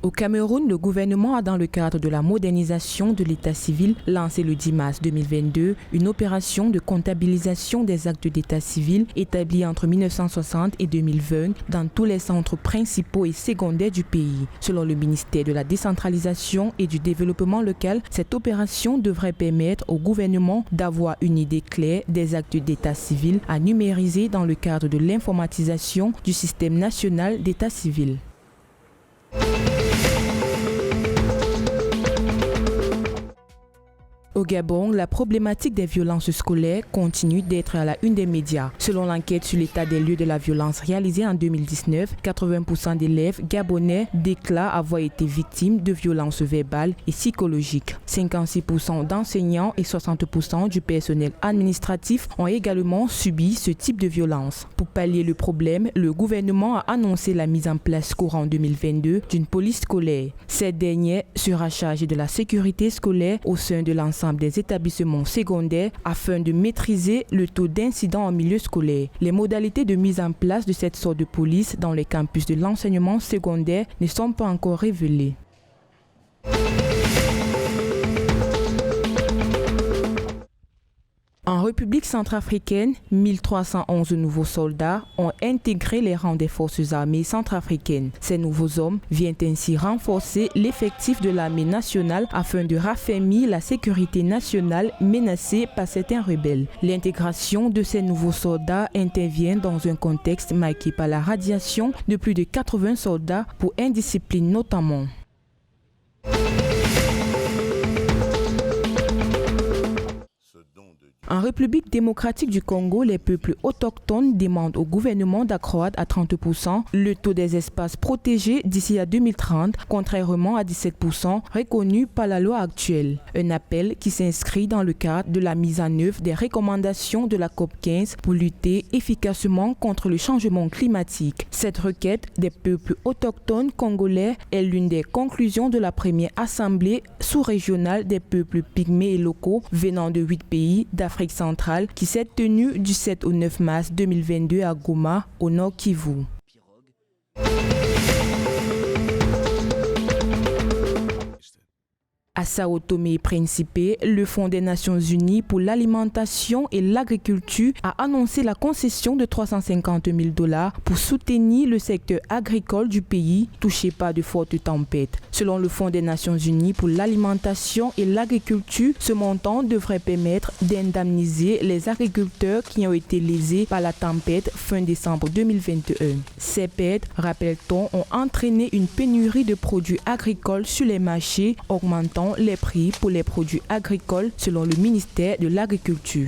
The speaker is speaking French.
Au Cameroun, le gouvernement a, dans le cadre de la modernisation de l'état civil, lancé le 10 mars 2022 une opération de comptabilisation des actes d'état civil établis entre 1960 et 2020 dans tous les centres principaux et secondaires du pays. Selon le ministère de la décentralisation et du développement local, cette opération devrait permettre au gouvernement d'avoir une idée claire des actes d'état civil à numériser dans le cadre de l'informatisation du système national d'état civil. Au Gabon, la problématique des violences scolaires continue d'être à la une des médias. Selon l'enquête sur l'état des lieux de la violence réalisée en 2019, 80% d'élèves gabonais déclarent avoir été victimes de violences verbales et psychologiques. 56% d'enseignants et 60% du personnel administratif ont également subi ce type de violence. Pour pallier le problème, le gouvernement a annoncé la mise en place courant 2022 d'une police scolaire. Cette dernière sera chargée de la sécurité scolaire au sein de l'ensemble des établissements secondaires afin de maîtriser le taux d'incidents en milieu scolaire. Les modalités de mise en place de cette sorte de police dans les campus de l'enseignement secondaire ne sont pas encore révélées. En République centrafricaine, 1311 nouveaux soldats ont intégré les rangs des forces armées centrafricaines. Ces nouveaux hommes viennent ainsi renforcer l'effectif de l'armée nationale afin de raffermir la sécurité nationale menacée par certains rebelles. L'intégration de ces nouveaux soldats intervient dans un contexte marqué par la radiation de plus de 80 soldats pour indiscipline notamment. En République démocratique du Congo, les peuples autochtones demandent au gouvernement d'accroître à 30% le taux des espaces protégés d'ici à 2030, contrairement à 17% reconnus par la loi actuelle. Un appel qui s'inscrit dans le cadre de la mise en œuvre des recommandations de la COP15 pour lutter efficacement contre le changement climatique. Cette requête des peuples autochtones congolais est l'une des conclusions de la première assemblée sous-régionale des peuples pygmées et locaux venant de 8 pays d'Afrique centrale qui s'est tenue du 7 au 9 mars 2022 à Goma, au Nord Kivu. À Sao Tomé et Principe, le Fonds des Nations Unies pour l'alimentation et l'agriculture a annoncé la concession de 350 000 $ pour soutenir le secteur agricole du pays touché par de fortes tempêtes. Selon le Fonds des Nations Unies pour l'alimentation et l'agriculture, ce montant devrait permettre d'indemniser les agriculteurs qui ont été lésés par la tempête fin décembre 2021. Ces pertes, rappelle-t-on, ont entraîné une pénurie de produits agricoles sur les marchés, augmentant les prix pour les produits agricoles selon le ministère de l'Agriculture.